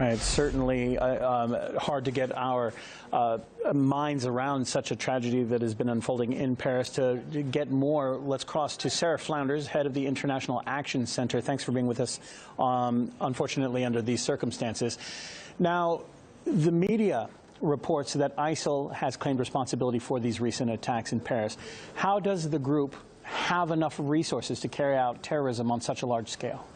Right, it's certainly hard to get our minds around such a tragedy that has been unfolding in Paris. To get more, let's cross to Sarah Flounders, head of the International Action Center. Thanks for being with us, unfortunately, under these circumstances. Now, the media reports that ISIL has claimed responsibility for these recent attacks in Paris. How does the group have enough resources to carry out terrorism on such a large scale?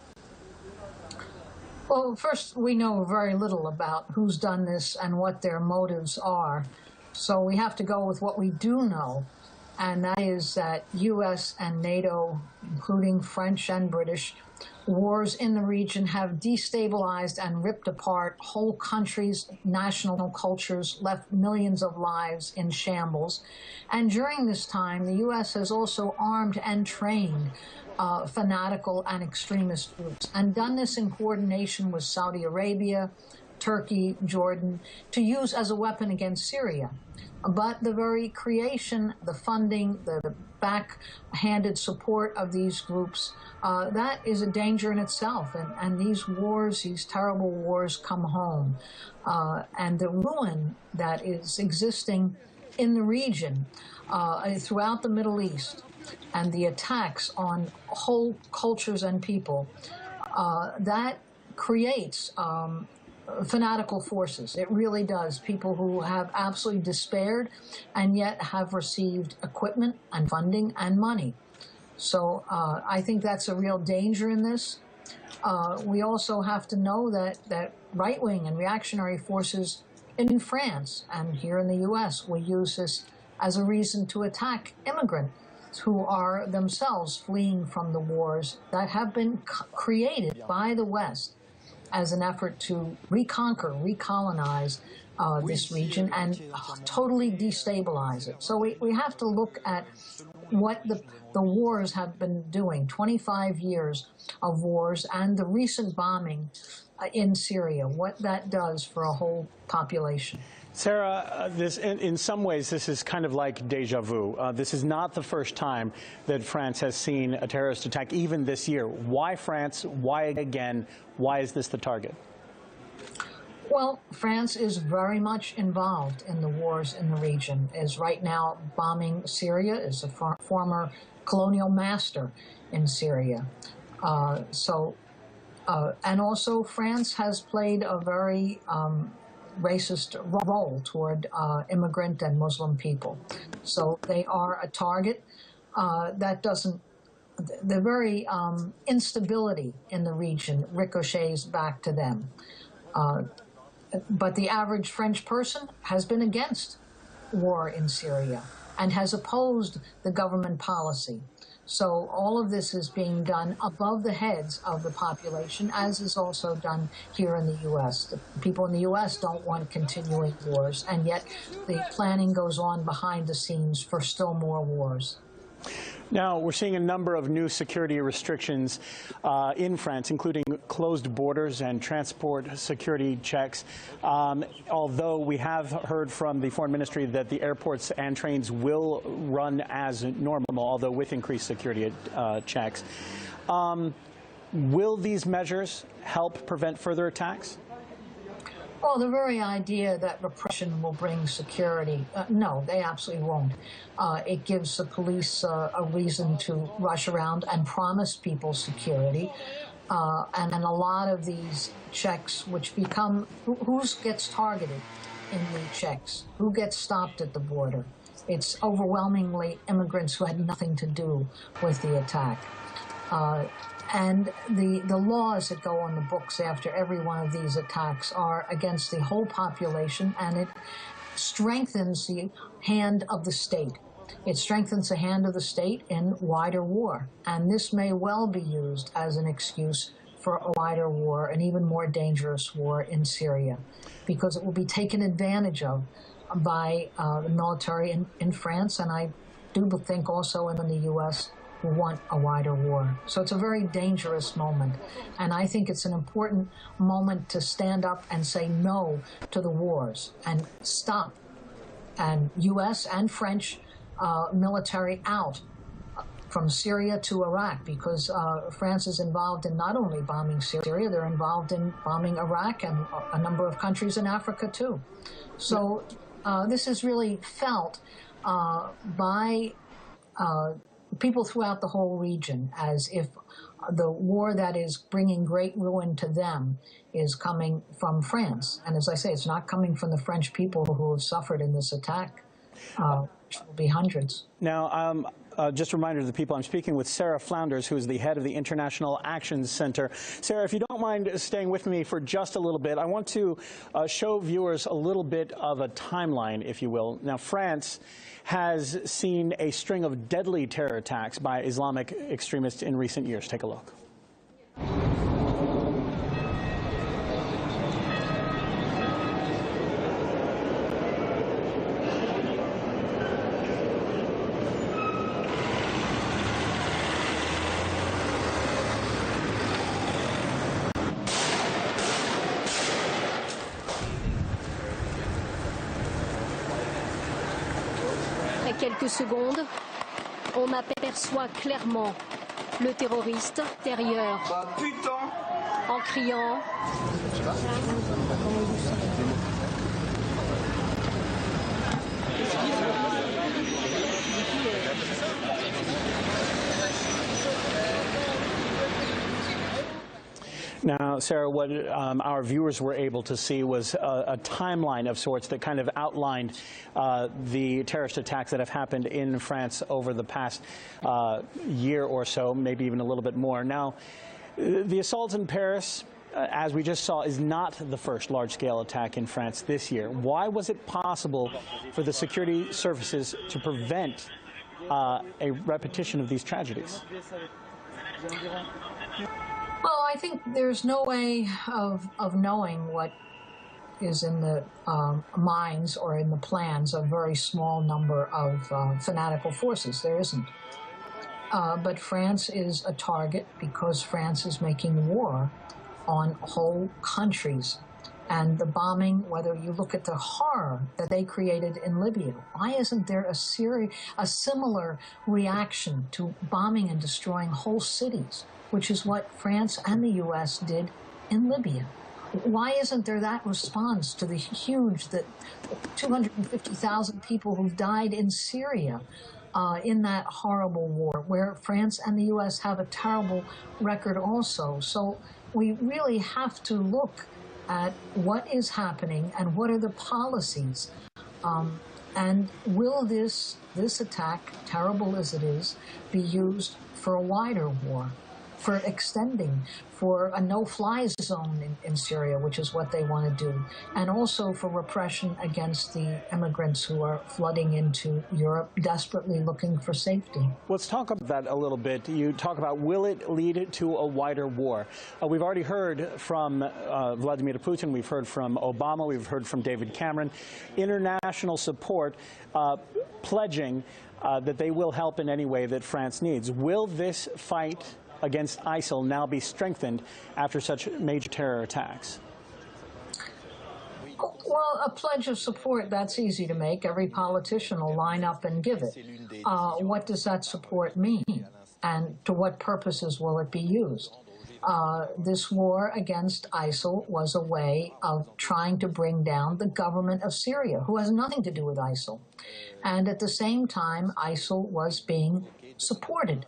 Well, first, we know very little about who's done this and what their motives are. So we have to go with what we do know, and that is that U.S. and NATO, including French and British, wars in the region have destabilized and ripped apart whole countries, national cultures, left millions of lives in shambles. And during this time, the U.S. has also armed and trained fanatical and extremist groups, and done this in coordination with Saudi Arabia, Turkey, Jordan, to use as a weapon against Syria. But the very creation, the funding, the backhanded support of these groups, that is a danger in itself. And these wars, these terrible wars, come home. And the ruin that is existing in the region, throughout the Middle East, and the attacks on whole cultures and people, that creates fanatical forces. It really does. People who have absolutely despaired and yet have received equipment and funding and money. So I think that's a real danger in this. We also have to know that right-wing and reactionary forces in France and here in the U.S. will use this as a reason to attack immigrants who are themselves fleeing from the wars that have been created by the West as an effort to reconquer, recolonize this region and totally destabilize it. So we have to look at what the wars have been doing, 25 years of wars, and the recent bombing in Syria, what that does for a whole population. Sarah, in some ways, this is kind of like deja vu. This is not the first time that France has seen a terrorist attack, even this year. Why France? Why again? Why is this the target? Well, France is very much involved in the wars in the region, is right now bombing Syria, is a former colonial master in Syria. And also France has played a very racist role toward immigrant and Muslim people. So they are a target. That doesn't, the very instability in the region ricochets back to them. But the average French person has been against war in Syria and has opposed the government policy. So all of this is being done above the heads of the population, as is also done here in the U.S. The people in the U.S. don't want continuing wars, and yet the planning goes on behind the scenes for still more wars. Now, we're seeing a number of new security restrictions in France, including closed borders and transport security checks. Although we have heard from the Foreign Ministry that the airports and trains will run as normal, although with increased security checks. Will these measures help prevent further attacks? Well, the very idea that repression will bring security, no, they absolutely won't. It gives the police a reason to rush around and promise people security. And then a lot of these checks, which become, who gets targeted in the checks? Who gets stopped at the border? It's overwhelmingly immigrants who had nothing to do with the attack. And the laws that go on the books after every one of these attacks are against the whole population, and it strengthens the hand of the state. It strengthens the hand of the state in wider war. And this may well be used as an excuse for a wider war, an even more dangerous war in Syria, because it will be taken advantage of by the military in France, and I do think also in the U.S., who want a wider war. So it's a very dangerous moment. And I think it's an important moment to stand up and say no to the wars and stop. And U.S. and French military out from Syria to Iraq, because France is involved in not only bombing Syria, they're involved in bombing Iraq and a number of countries in Africa too. So this is really felt by people throughout the whole region as if the war that is bringing great ruin to them is coming from France. And as I say, it's not coming from the French people who have suffered in this attack, which will be hundreds. Now, just a reminder to the people, I'm speaking with Sarah Flounders, who is the head of the International Action Center. Sarah, if you don't mind staying with me for just a little bit, I want to show viewers a little bit of a timeline, if you will. Now, France has seen a string of deadly terror attacks by Islamic extremists in recent years. Take a look. Après quelques secondes, on aperçoit clairement le terroriste intérieur en criant. Now, Sarah, what our viewers were able to see was a timeline of sorts that kind of outlined the terrorist attacks that have happened in France over the past year or so, maybe even a little bit more. Now, the assault in Paris, as we just saw, is not the first large-scale attack in France this year. Why was it possible for the security services to prevent a repetition of these tragedies? Well, I think there's no way of knowing what is in the minds or in the plans of a very small number of fanatical forces. There isn't. But France is a target because France is making war on whole countries. And the bombing, whether you look at the horror that they created in Libya, why isn't there a similar reaction to bombing and destroying whole cities, which is what France and the U.S. did in Libya? Why isn't there that response to the huge, 250,000 people who've died in Syria in that horrible war, where France and the U.S. have a terrible record also? So we really have to look at what is happening and what are the policies. And will this attack, terrible as it is, be used for a wider war, for extending, for a no-fly zone in Syria, which is what they want to do, and also for repression against the immigrants who are flooding into Europe, desperately looking for safety? Let's talk about that a little bit. You talk about, will it lead to a wider war? We've already heard from Vladimir Putin, we've heard from Obama, we've heard from David Cameron, international support pledging that they will help in any way that France needs. Will this fight against ISIL now be strengthened after such major terror attacks? Well, a pledge of support, that's easy to make. Every politician will line up and give it. What does that support mean? And to what purposes will it be used? This war against ISIL was a way of trying to bring down the government of Syria, who has nothing to do with ISIL. And at the same time, ISIL was being supported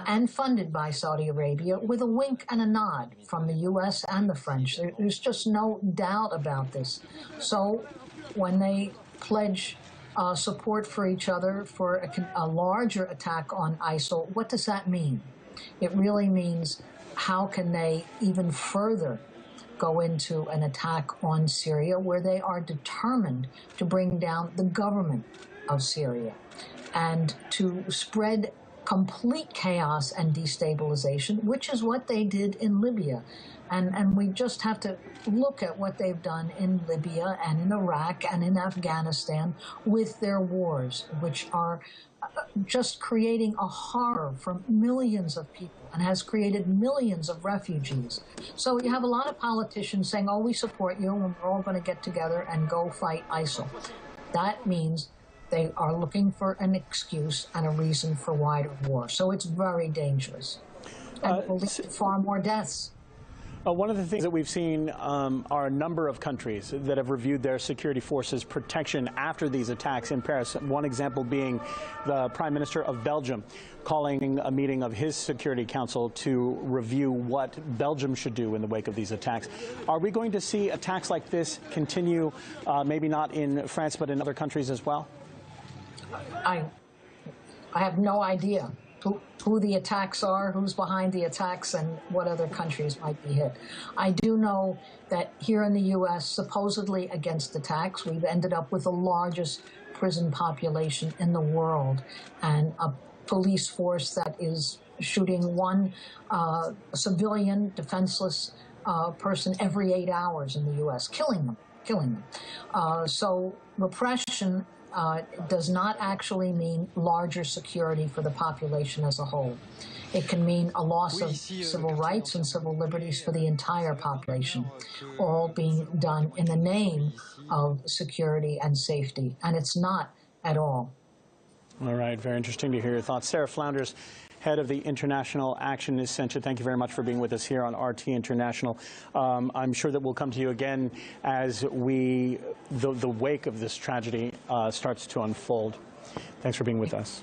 and funded by Saudi Arabia with a wink and a nod from the U.S. and the French. There's just no doubt about this. So when they pledge support for each other for a larger attack on ISIL, what does that mean? It really means, how can they even further go into an attack on Syria, where they are determined to bring down the government of Syria and to spread complete chaos and destabilization, which is what they did in Libya. And we just have to look at what they've done in Libya and in Iraq and in Afghanistan with their wars, which are just creating a horror for millions of people and has created millions of refugees. So you have a lot of politicians saying, oh, we support you and we're all going to get together and go fight ISIL. That means They are looking for an excuse and a reason for wider war. So it's very dangerous. And it will lead to far more deaths. One of the things that we've seen are a number of countries that have reviewed their security forces' protection after these attacks in Paris. One example being the Prime Minister of Belgium calling a meeting of his Security Council to review what Belgium should do in the wake of these attacks. Are we going to see attacks like this continue, maybe not in France, but in other countries as well? I have no idea who the attacks are, who's behind the attacks, and what other countries might be hit. I do know that here in the U.S., supposedly against attacks, we've ended up with the largest prison population in the world and a police force that is shooting one civilian, defenseless person every 8 hours in the U.S., killing them. So repression does not actually mean larger security for the population as a whole. It can mean a loss of civil rights and civil liberties for the entire population, all being done in the name of security and safety. And it's not at all. All right, very interesting to hear your thoughts. Sarah Flounders, head of the International Action Center, thank you very much for being with us here on RT International. I'm sure that we'll come to you again as the wake of this tragedy starts to unfold. Thanks for being with us.